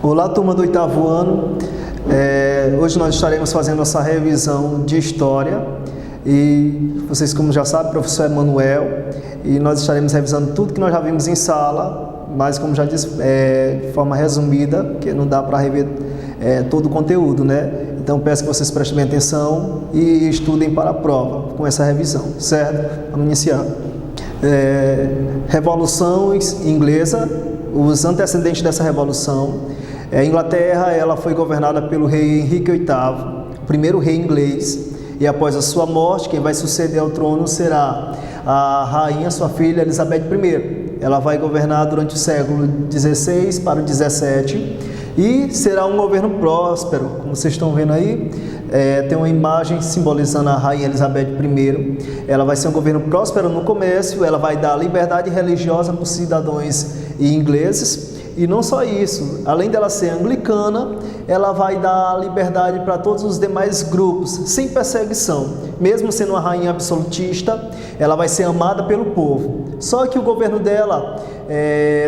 Olá, turma do oitavo ano. Hoje nós estaremos fazendo nossa revisão de História e vocês, como já sabem, o professor Emanuel, e nós estaremos revisando tudo que nós já vimos em sala, mas como já disse, de forma resumida, porque não dá para rever todo o conteúdo, né? Então peço que vocês prestem bem atenção e estudem para a prova com essa revisão, certo? Vamos iniciar. Revolução Inglesa, os antecedentes dessa revolução. A Inglaterra, ela foi governada pelo rei Henrique VIII, o primeiro rei inglês, e após a sua morte, quem vai suceder ao trono será a rainha, sua filha, Elizabeth I. Ela vai governar durante o século XVI para o XVII e será um governo próspero, como vocês estão vendo aí. Tem uma imagem simbolizando a rainha Elizabeth I. Ela vai ser um governo próspero no comércio, ela vai dar liberdade religiosa para os cidadãos ingleses. E não só isso, além dela ser anglicana, ela vai dar liberdade para todos os demais grupos, sem perseguição. Mesmo sendo uma rainha absolutista, ela vai ser amada pelo povo. Só que o governo dela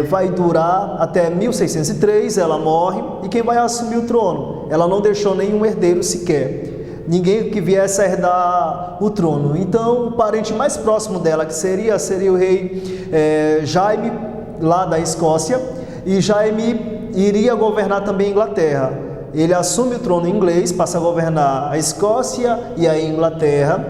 vai durar até 1603, ela morre, e quem vai assumir o trono? Ela não deixou nenhum herdeiro sequer. Ninguém que viesse a herdar o trono. Então, o parente mais próximo dela, que seria o rei Jaime, lá da Escócia, e Jaime iria governar também a Inglaterra. Ele assume o trono inglês, passa a governar a Escócia e a Inglaterra.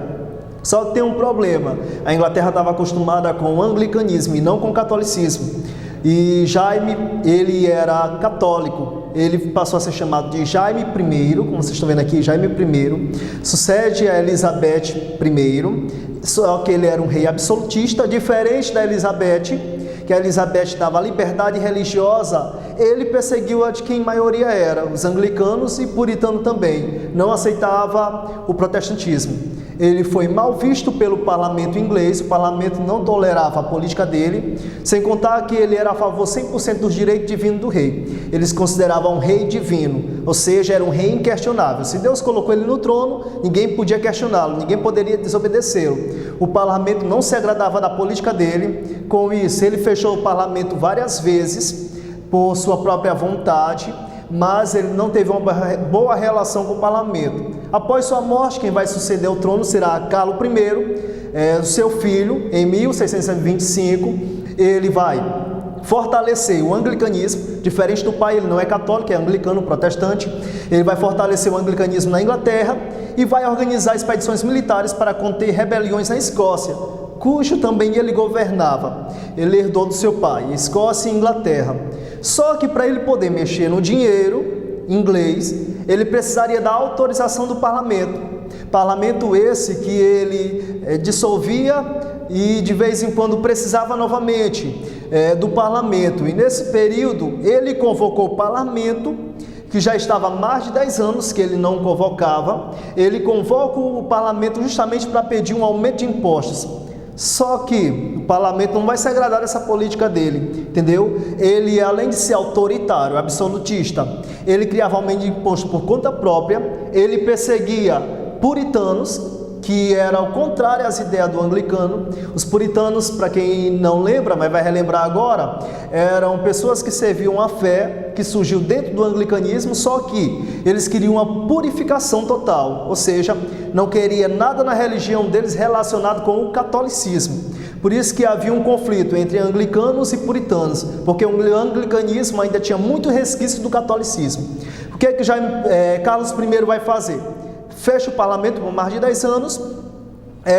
Só que tem um problema, a Inglaterra estava acostumada com o anglicanismo e não com o catolicismo. E Jaime, ele era católico, ele passou a ser chamado de Jaime I, como vocês estão vendo aqui, Jaime I, sucede a Elizabeth I, só que ele era um rei absolutista, diferente da Elizabeth, que a Elizabeth dava liberdade religiosa. Ele perseguiu a de quem maioria era, os anglicanos e puritano também, não aceitava o protestantismo. Ele foi mal visto pelo parlamento inglês, o parlamento não tolerava a política dele, sem contar que ele era a favor 100% dos direitos divinos do rei. Eles consideravam um rei divino, ou seja, era um rei inquestionável. Se Deus colocou ele no trono, ninguém podia questioná-lo, ninguém poderia desobedecê-lo. O parlamento não se agradava da política dele. Com isso, ele fechou o parlamento várias vezes por sua própria vontade, mas ele não teve uma boa relação com o parlamento. Após sua morte, quem vai suceder o trono será Carlos I, seu filho. Em 1625, ele vai fortalecer o anglicanismo, diferente do pai, ele não é católico, é anglicano, protestante. Ele vai fortalecer o anglicanismo na Inglaterra e vai organizar expedições militares para conter rebeliões na Escócia, cujo também ele governava. Ele herdou do seu pai, Escócia e Inglaterra. Só que para ele poder mexer no dinheiro inglês, ele precisaria da autorização do parlamento. Parlamento esse que ele dissolvia e de vez em quando precisava novamente do parlamento. E nesse período ele convocou o parlamento, que já estava há mais de 10 anos que ele não convocava. Ele convoca o parlamento justamente para pedir um aumento de impostos. Só que o parlamento não vai se agradar dessa política dele, entendeu? Ele, além de ser autoritário, absolutista, ele criava aumento de imposto por conta própria, ele perseguia puritanos, que era o contrário às ideias do anglicano. Os puritanos, para quem não lembra, mas vai relembrar agora, eram pessoas que serviam a fé, que surgiu dentro do anglicanismo, só que eles queriam uma purificação total, ou seja, não queria nada na religião deles relacionado com o catolicismo. Por isso que havia um conflito entre anglicanos e puritanos, porque o anglicanismo ainda tinha muito resquício do catolicismo. O que é que Carlos I vai fazer? Fecha o parlamento por mais de 10 anos,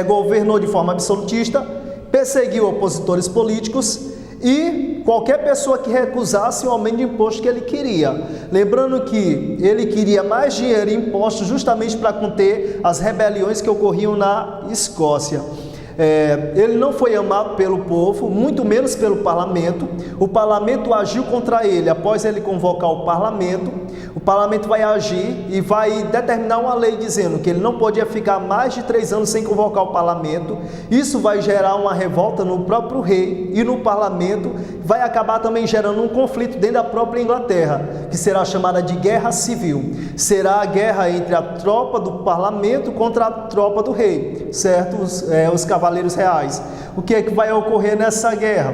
governou de forma absolutista, perseguiu opositores políticos e qualquer pessoa que recusasse o aumento de imposto que ele queria. Lembrando que ele queria mais dinheiro e impostos justamente para conter as rebeliões que ocorriam na Escócia. Ele não foi amado pelo povo, muito menos pelo parlamento. O parlamento agiu contra ele após ele convocar o parlamento. O parlamento vai agir e vai determinar uma lei dizendo que ele não podia ficar mais de 3 anos sem convocar o parlamento. Isso vai gerar uma revolta no próprio rei e no parlamento. Vai acabar também gerando um conflito dentro da própria Inglaterra, que será chamada de guerra civil. Será a guerra entre a tropa do parlamento contra a tropa do rei, certo? Os cavaleiros reais. O que é que vai ocorrer nessa guerra?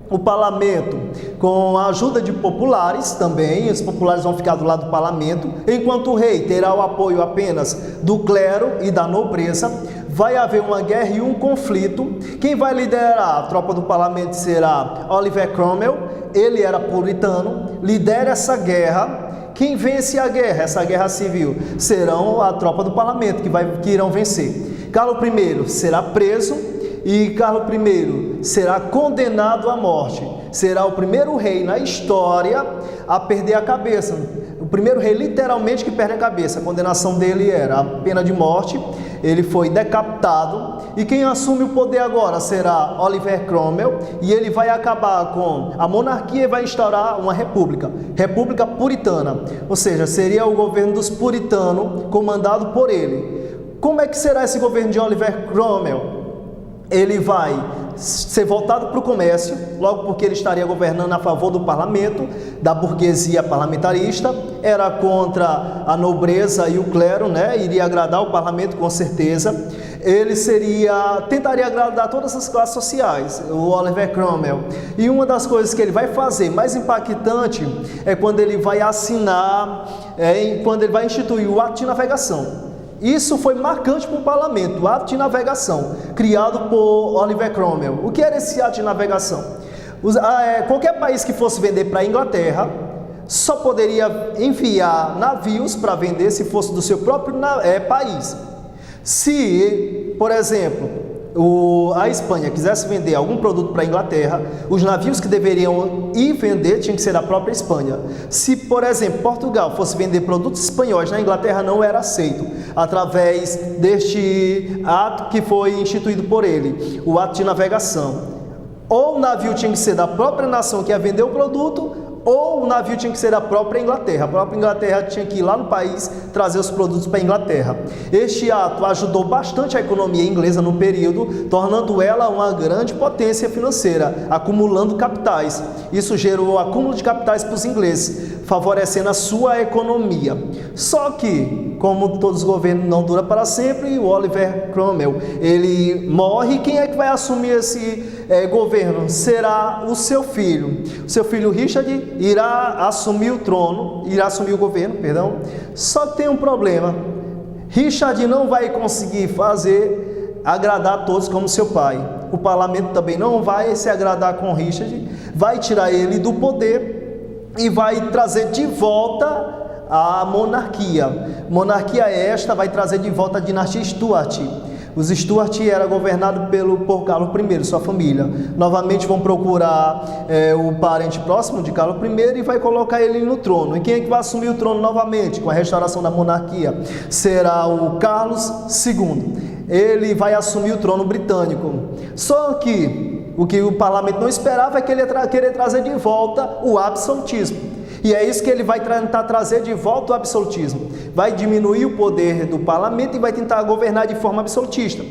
o parlamento com a ajuda de populares também, os populares vão ficar do lado do parlamento, enquanto o rei terá o apoio apenas do clero e da nobreza. Vai haver uma guerra e um conflito. Quem vai liderar a tropa do parlamento será Oliver Cromwell, ele era puritano, lidera essa guerra. Quem vence a guerra, essa guerra civil, serão a tropa do parlamento que irão vencer. Carlos I será preso e Carlos I será condenado à morte. Será o primeiro rei na história a perder a cabeça. O primeiro rei literalmente que perde a cabeça. A condenação dele era a pena de morte. Ele foi decapitado. E quem assume o poder agora será Oliver Cromwell. E ele vai acabar com a monarquia e vai instaurar uma república. República puritana. Ou seja, seria o governo dos puritanos comandado por ele. Como é que será esse governo de Oliver Cromwell? Ele vai ser voltado para o comércio, logo porque ele estaria governando a favor do parlamento, da burguesia parlamentarista, era contra a nobreza e o clero, né? Iria agradar o parlamento com certeza. Ele tentaria agradar todas as classes sociais, o Oliver Cromwell. E uma das coisas que ele vai fazer mais impactante é quando ele vai quando ele vai instituir o ato de navegação. Isso foi marcante para o parlamento, o ato de navegação, criado por Oliver Cromwell. O que era esse ato de navegação? Qualquer país que fosse vender para a Inglaterra, só poderia enviar navios para vender se fosse do seu próprio país. Se, por exemplo, a Espanha quisesse vender algum produto para a Inglaterra, os navios que deveriam ir vender tinham que ser da própria Espanha. Se, por exemplo, Portugal fosse vender produtos espanhóis na Inglaterra, não era aceito, através deste ato que foi instituído por ele, o ato de navegação. Ou o navio tinha que ser da própria nação que ia vender o produto, ou o navio tinha que ser da própria Inglaterra. A própria Inglaterra tinha que ir lá no país trazer os produtos para a Inglaterra. Este ato ajudou bastante a economia inglesa no período, tornando ela uma grande potência financeira, acumulando capitais. Isso gerou acúmulo de capitais para os ingleses, favorecendo a sua economia. Só que, como todos os governos não duram para sempre, o Oliver Cromwell, ele morre. Quem é que vai assumir esse governo? Será o seu filho. O seu filho Richard irá assumir o governo, perdão. Só que tem um problema. Richard não vai conseguir agradar a todos como seu pai. O parlamento também não vai se agradar com Richard, vai tirar ele do poder e vai trazer de volta a monarquia. Monarquia esta vai trazer de volta a dinastia Stuart. Os Stuart era governado por Carlos I, sua família. Novamente vão procurar o parente próximo de Carlos I e vai colocar ele no trono. E quem é que vai assumir o trono novamente com a restauração da monarquia? Será o Carlos II. Ele vai assumir o trono britânico. Só que o que o parlamento não esperava é que ele ia querer trazer de volta o absolutismo. E é isso que ele vai tentar trazer de volta o absolutismo. Vai diminuir o poder do parlamento e vai tentar governar de forma absolutista.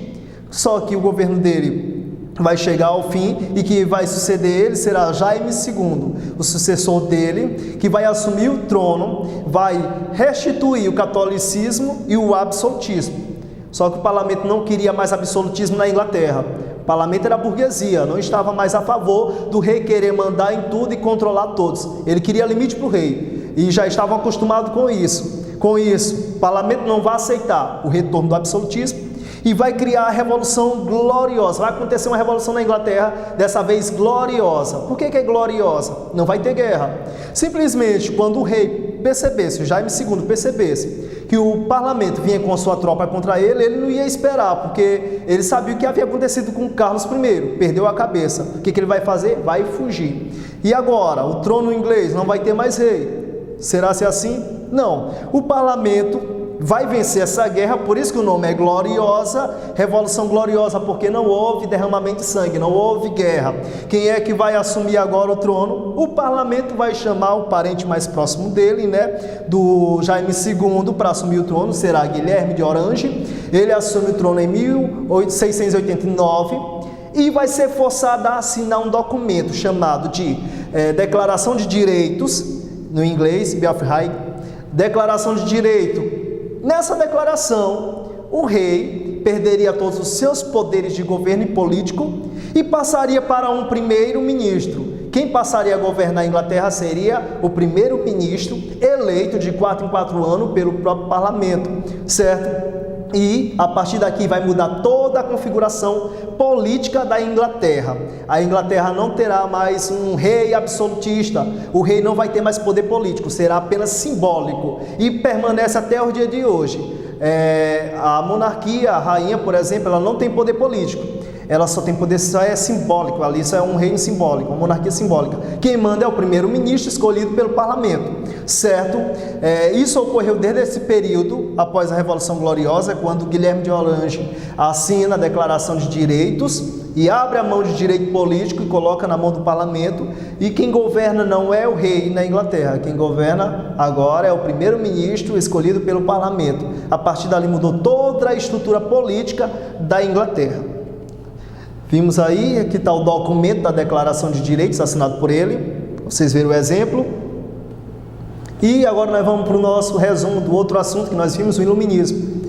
Só que o governo dele vai chegar ao fim e que vai suceder ele será Jaime II, o sucessor dele, que vai assumir o trono, vai restituir o catolicismo e o absolutismo. Só que o parlamento não queria mais absolutismo na Inglaterra. O parlamento era a burguesia, não estava mais a favor do rei querer mandar em tudo e controlar todos. Ele queria limite para o rei e já estavam acostumados com isso. Com isso, o parlamento não vai aceitar o retorno do absolutismo e vai criar a Revolução Gloriosa. Vai acontecer uma revolução na Inglaterra, dessa vez gloriosa. Por que é gloriosa? Não vai ter guerra. Simplesmente quando o rei percebesse, o Jaime II percebesse que o parlamento vinha com a sua tropa contra ele, ele não ia esperar, porque ele sabia o que havia acontecido com Carlos I, perdeu a cabeça. O que ele vai fazer? Vai fugir. E agora, o trono inglês não vai ter mais rei. Será assim? Não. O parlamento vai vencer essa guerra, por isso que o nome é gloriosa, Revolução Gloriosa, porque não houve derramamento de sangue, não houve guerra. Quem é que vai assumir agora o trono? O parlamento vai chamar o parente mais próximo dele, né, do Jaime II, para assumir o trono, será Guilherme de Orange. Ele assume o trono em 1689 e vai ser forçado a assinar um documento chamado de Declaração de Direitos, no inglês, Bill of Rights, Declaração de Direito. Nessa declaração, o rei perderia todos os seus poderes de governo e político e passaria para um primeiro-ministro. quem passaria a governar a Inglaterra seria o primeiro-ministro eleito de 4 em 4 anos pelo próprio parlamento, certo? E a partir daqui vai mudar toda a configuração política da Inglaterra. A Inglaterra não terá mais um rei absolutista, o rei não vai ter mais poder político, será apenas simbólico e permanece até o dia de hoje. A monarquia, a rainha, por exemplo, ela não tem poder político. Ela só tem poder, só é simbólico, ali isso é um reino simbólico, uma monarquia simbólica. Quem manda é o primeiro-ministro escolhido pelo parlamento, certo? Isso ocorreu desde esse período, após a Revolução Gloriosa, quando Guilherme de Orange assina a Declaração de Direitos e abre a mão de direito político e coloca na mão do parlamento, e quem governa não é o rei na Inglaterra, quem governa agora é o primeiro-ministro escolhido pelo parlamento. A partir dali mudou toda a estrutura política da Inglaterra. Vimos aí, aqui está o documento da Declaração de Direitos assinado por ele, vocês viram o exemplo. E agora nós vamos para o nosso resumo do outro assunto que nós vimos, o Iluminismo.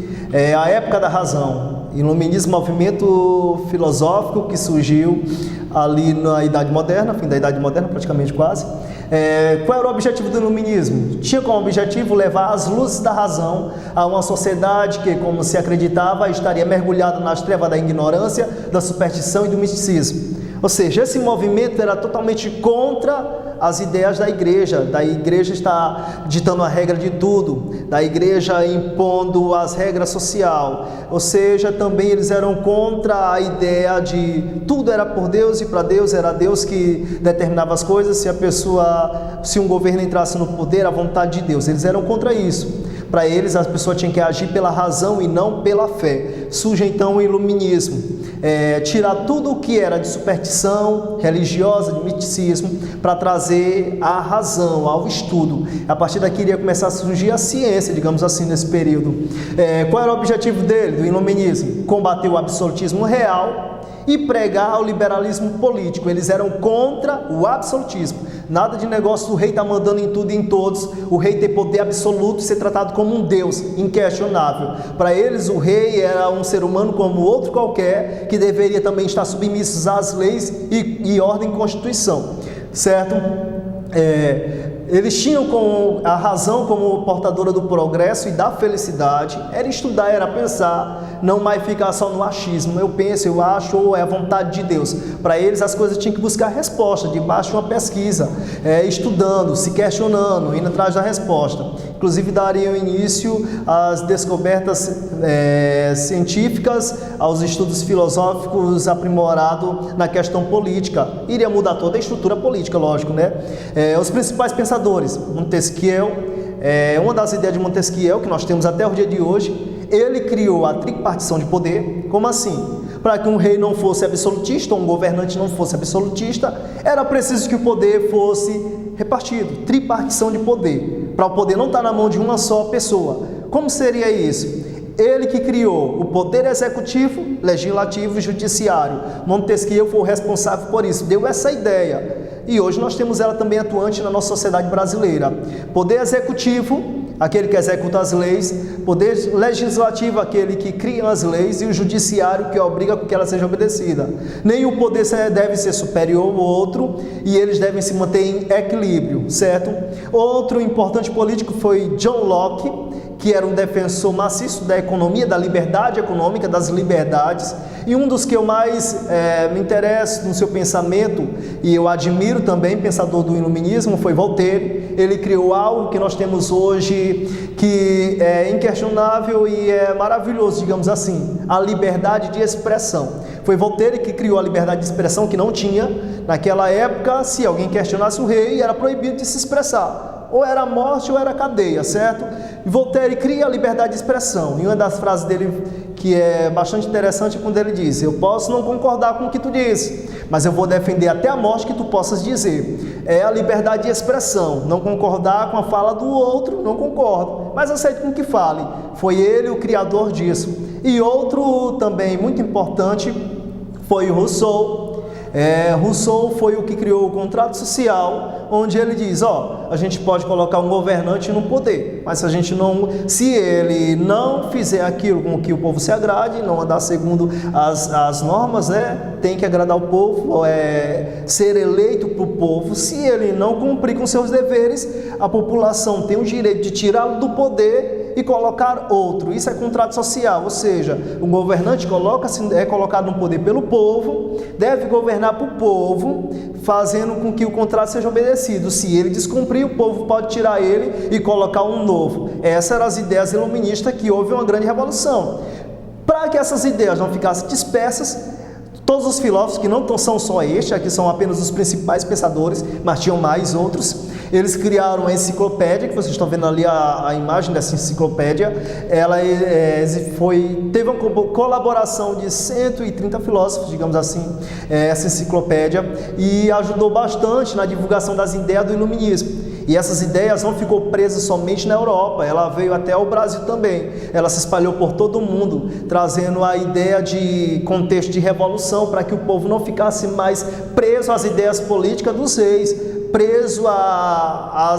A época da razão. Iluminismo, movimento filosófico que surgiu ali na Idade Moderna, fim da Idade Moderna praticamente quase. Qual era o objetivo do Iluminismo? Tinha como objetivo levar as luzes da razão a uma sociedade que, como se acreditava, estaria mergulhada nas trevas da ignorância, da superstição e do misticismo. Ou seja, esse movimento era totalmente contra as ideias da igreja está ditando a regra de tudo, da igreja impondo as regras sociais, ou seja, também eles eram contra a ideia de tudo era por Deus e para Deus, era Deus que determinava as coisas, se um governo entrasse no poder, a vontade de Deus, eles eram contra isso. Para eles, as pessoas tinham que agir pela razão e não pela fé. Surge então o Iluminismo, tirar tudo o que era de superstição religiosa, de misticismo, para trazer a razão, ao estudo. A partir daqui iria começar a surgir a ciência, digamos assim, nesse período. Qual era o objetivo dele, do Iluminismo? Combater o absolutismo real e pregar o liberalismo político. Eles eram contra o absolutismo. Nada de negócio do rei estar mandando em tudo e em todos, o rei ter poder absoluto e ser tratado como um Deus inquestionável. Para eles, o rei era um ser humano como outro qualquer, que deveria também estar submisso às leis e ordem e constituição, certo? Eles tinham a razão como portadora do progresso e da felicidade, era estudar, era pensar, não mais ficar só no achismo, eu penso, eu acho, ou é a vontade de Deus. Para eles as coisas tinham que buscar resposta, debaixo de uma pesquisa, estudando, se questionando, indo atrás da resposta. Inclusive dariam início às descobertas científicas, aos estudos filosóficos aprimorados na questão política. Iria mudar toda a estrutura política, lógico, né? Os principais pensadores, Montesquieu, uma das ideias de Montesquieu que nós temos até o dia de hoje, ele criou a tripartição de poder. Como assim? Para que um rei não fosse absolutista, ou um governante não fosse absolutista, era preciso que o poder fosse repartido, tripartição de poder, para o poder não estar na mão de uma só pessoa. Como seria isso? Ele que criou o poder executivo, legislativo e judiciário. Montesquieu foi o responsável por isso, deu essa ideia. E hoje nós temos ela também atuante na nossa sociedade brasileira. Poder executivo, aquele que executa as leis, poder legislativo, aquele que cria as leis, e o judiciário, que obriga que ela seja obedecida. Nenhum poder deve ser superior ao outro, e eles devem se manter em equilíbrio, certo? Outro importante político foi John Locke, que era um defensor maciço da economia, da liberdade econômica, das liberdades, e um dos que eu mais me interesso no seu pensamento, e eu admiro também, pensador do Iluminismo, foi Voltaire. Ele criou algo que nós temos hoje, que é inquestionável e é maravilhoso, digamos assim, a liberdade de expressão. Foi Voltaire que criou a liberdade de expressão, que não tinha naquela época. Se alguém questionasse o rei, era proibido de se expressar, ou era morte ou era cadeia, certo? E Voltaire cria a liberdade de expressão, e uma das frases dele que é bastante interessante, quando ele diz: eu posso não concordar com o que tu disse, mas eu vou defender até a morte que tu possas dizer. É a liberdade de expressão, não concordar com a fala do outro, não concordo, mas aceito com que fale. Foi ele o criador disso. E outro também muito importante foi o Rousseau. Rousseau foi o que criou o contrato social, onde ele diz, a gente pode colocar um governante no poder, mas se ele não fizer aquilo com que o povo se agrade, não andar segundo as normas, tem que agradar o povo, ser eleito para o povo. Se ele não cumprir com seus deveres, a população tem o direito de tirá-lo do poder e colocar outro. Isso é contrato social, ou seja, o governante é colocado no poder pelo povo, deve governar para o povo, fazendo com que o contrato seja obedecido. Se ele descumprir, o povo pode tirar ele e colocar um novo. Essas eram as ideias iluministas, que houve uma grande revolução. Para que essas ideias não ficassem dispersas, todos os filósofos, que não são só este, aqui são apenas os principais pensadores, mas tinham mais outros, eles criaram a enciclopédia, que vocês estão vendo ali a imagem dessa enciclopédia. Ela teve uma colaboração de 130 filósofos, digamos assim, essa enciclopédia, e ajudou bastante na divulgação das ideias do iluminismo. E essas ideias não ficou presas somente na Europa, ela veio até o Brasil também. Ela se espalhou por todo o mundo, trazendo a ideia de contexto de revolução, para que o povo não ficasse mais preso às ideias políticas dos reis, preso à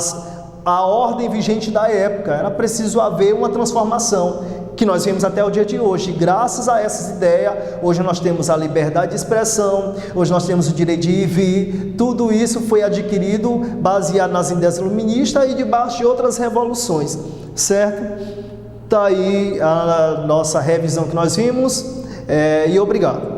ordem vigente da época. Era preciso haver uma transformação, que nós vemos até o dia de hoje. Graças a essas ideias, hoje nós temos a liberdade de expressão, hoje nós temos o direito de ir e vir. Tudo isso foi adquirido baseado nas ideias iluministas e debaixo de outras revoluções, certo? Está aí a nossa revisão que nós vimos, e obrigado.